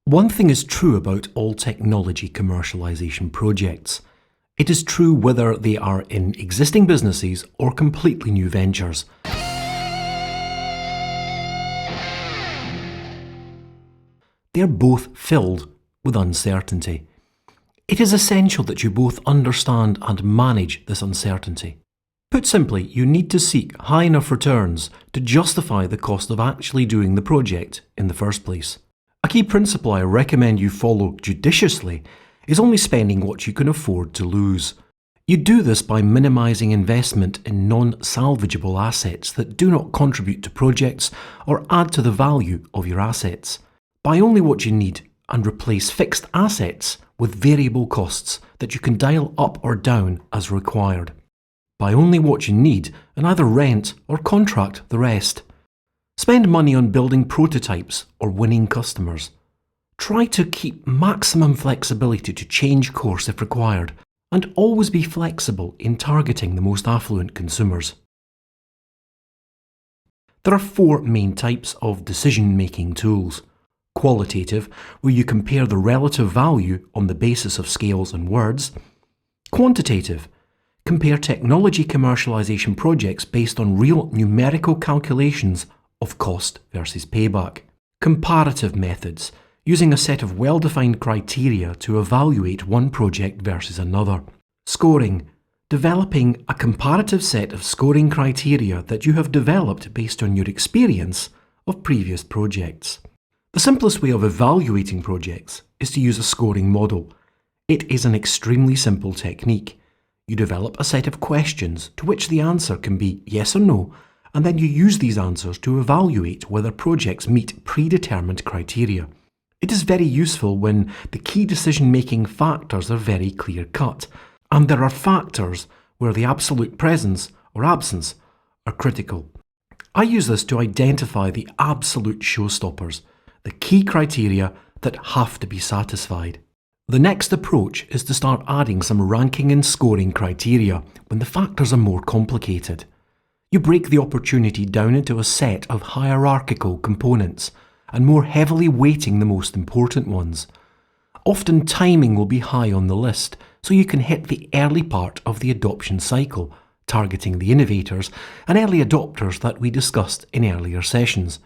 One thing is true about all technology commercialisation projects. It is true whether they are in existing businesses or completely new ventures. They are both filled with uncertainty. It is essential that you both understand and manage this uncertainty. Put simply, you need to seek high enough returns to justify the cost of actually doing the project in the first place. A key principle I recommend you follow judiciously is only spending what you can afford to lose. You do this by minimising investment in non-salvageable assets that do not contribute to projects or add to the value of your assets. Buy only what you need and replace fixed assets with variable costs that you can dial up or down as required. Buy only what you need and either rent or contract the rest. Spend money on building prototypes or winning customers. Try to keep maximum flexibility to change course if required, and always be flexible in targeting the most affluent consumers. There are 4 main types of decision-making tools. Qualitative, where you compare the relative value on the basis of scales and words. Quantitative, compare technology commercialisation projects based on real numerical calculations of cost versus payback. Comparative methods, using a set of well-defined criteria to evaluate one project versus another. Scoring, developing a comparative set of scoring criteria that you have developed based on your experience of previous projects. The simplest way of evaluating projects is to use a scoring model. It is an extremely simple technique. You develop a set of questions to which the answer can be yes or no, and then you use these answers to evaluate whether projects meet predetermined criteria. It is very useful when the key decision-making factors are very clear-cut, and there are factors where the absolute presence or absence are critical. I use this to identify the absolute showstoppers, the key criteria that have to be satisfied. The next approach is to start adding some ranking and scoring criteria when the factors are more complicated. You break the opportunity down into a set of hierarchical components and more heavily weighting the most important ones. Often timing will be high on the list, so you can hit the early part of the adoption cycle, targeting the innovators and early adopters that we discussed in earlier sessions.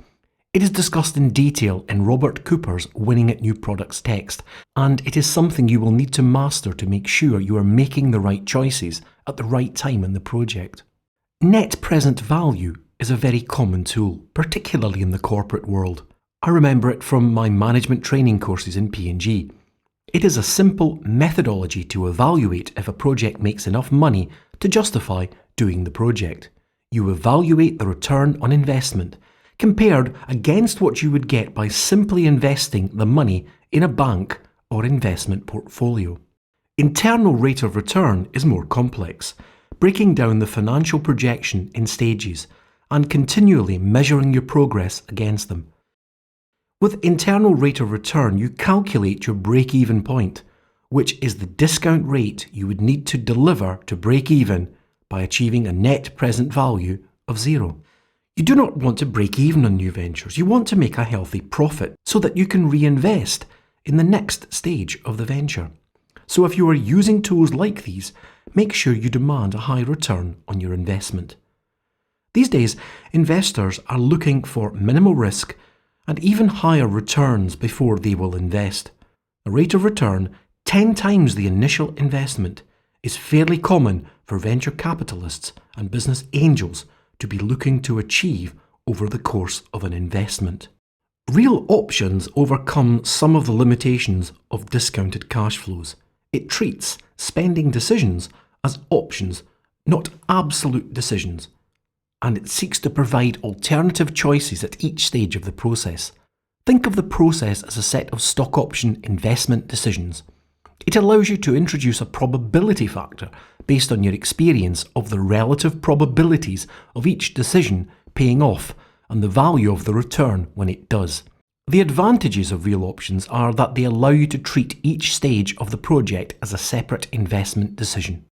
It is discussed in detail in Robert Cooper's Winning at New Products text, and it is something you will need to master to make sure you are making the right choices at the right time in the project. Net present value is a very common tool, particularly in the corporate world. I remember it from my management training courses in P&G. It is a simple methodology to evaluate if a project makes enough money to justify doing the project. You evaluate the return on investment, compared against what you would get by simply investing the money in a bank or investment portfolio. Internal rate of return is more complex, breaking down the financial projection in stages and continually measuring your progress against them. With internal rate of return, you calculate your break-even point, which is the discount rate you would need to deliver to break even by achieving a net present value of 0. You do not want to break even on new ventures. You want to make a healthy profit so that you can reinvest in the next stage of the venture. So if you are using tools like these, make sure you demand a high return on your investment. These days, investors are looking for minimal risk and even higher returns before they will invest. A rate of return 10 times the initial investment is fairly common for venture capitalists and business angels to be looking to achieve over the course of an investment. Real options overcome some of the limitations of discounted cash flows. It treats spending decisions as options, not absolute decisions, and it seeks to provide alternative choices at each stage of the process. Think of the process as a set of stock option investment decisions. It allows you to introduce a probability factor based on your experience of the relative probabilities of each decision paying off and the value of the return when it does. The advantages of real options are that they allow you to treat each stage of the project as a separate investment decision.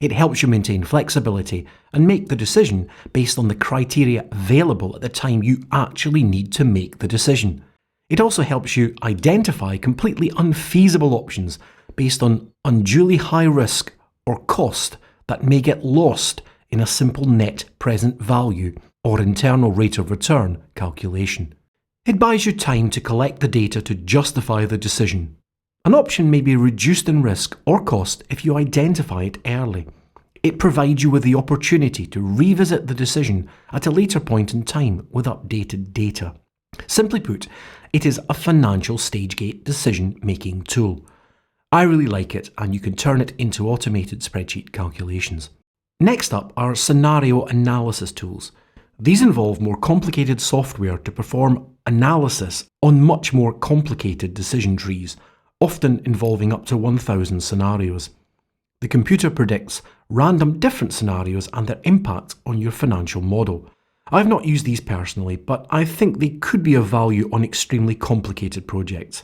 It helps you maintain flexibility and make the decision based on the criteria available at the time you actually need to make the decision. It also helps you identify completely unfeasible options based on unduly high risk or cost that may get lost in a simple net present value or internal rate of return calculation. It buys you time to collect the data to justify the decision. An option may be reduced in risk or cost if you identify it early. It provides you with the opportunity to revisit the decision at a later point in time with updated data. Simply put, it is a financial stage-gate decision-making tool. I really like it, and you can turn it into automated spreadsheet calculations. Next up are scenario analysis tools. These involve more complicated software to perform analysis on much more complicated decision trees, often involving up to 1,000 scenarios. The computer predicts random different scenarios and their impact on your financial model. I've not used these personally, but I think they could be of value on extremely complicated projects.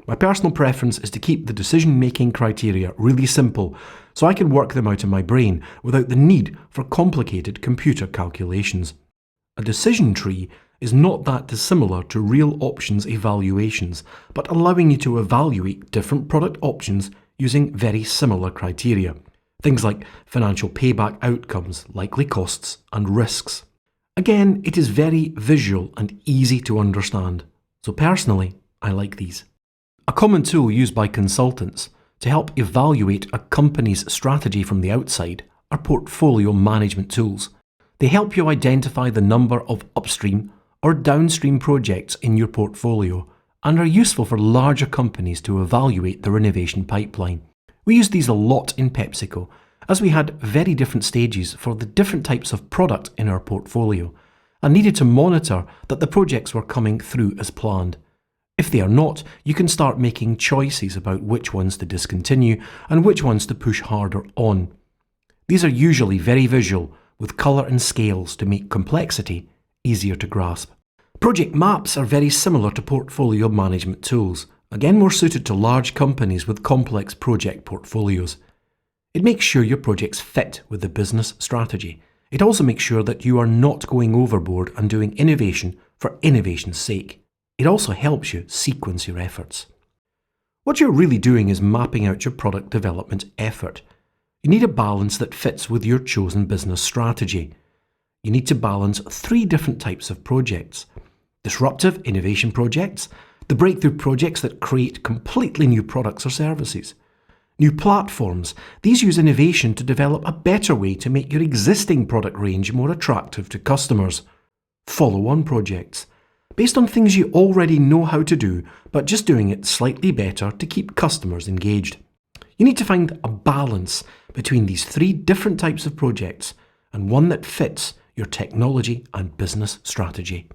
My personal preference is to keep the decision-making criteria really simple, so I can work them out in my brain without the need for complicated computer calculations. A decision tree is not that dissimilar to real options evaluations, but allowing you to evaluate different product options using very similar criteria. Things like financial payback outcomes, likely costs, and risks. Again, it is very visual and easy to understand, so personally, I like these. A common tool used by consultants to help evaluate a company's strategy from the outside are portfolio management tools. They help you identify the number of upstream or downstream projects in your portfolio and are useful for larger companies to evaluate their innovation pipeline. We used these a lot in PepsiCo, as we had very different stages for the different types of product in our portfolio and needed to monitor that the projects were coming through as planned. If they are not, you can start making choices about which ones to discontinue and which ones to push harder on. These are usually very visual, with colour and scales to make complexity easier to grasp. Project maps are very similar to portfolio management tools, again more suited to large companies with complex project portfolios. It makes sure your projects fit with the business strategy. It also makes sure that you are not going overboard and doing innovation for innovation's sake. It also helps you sequence your efforts. What you're really doing is mapping out your product development effort. You need a balance that fits with your chosen business strategy. You need to balance 3 different types of projects: disruptive innovation projects, the breakthrough projects that create completely new products or services. New platforms, these use innovation to develop a better way to make your existing product range more attractive to customers. Follow-on projects, based on things you already know how to do, but just doing it slightly better to keep customers engaged. You need to find a balance between these 3 different types of projects and one that fits your technology and business strategy.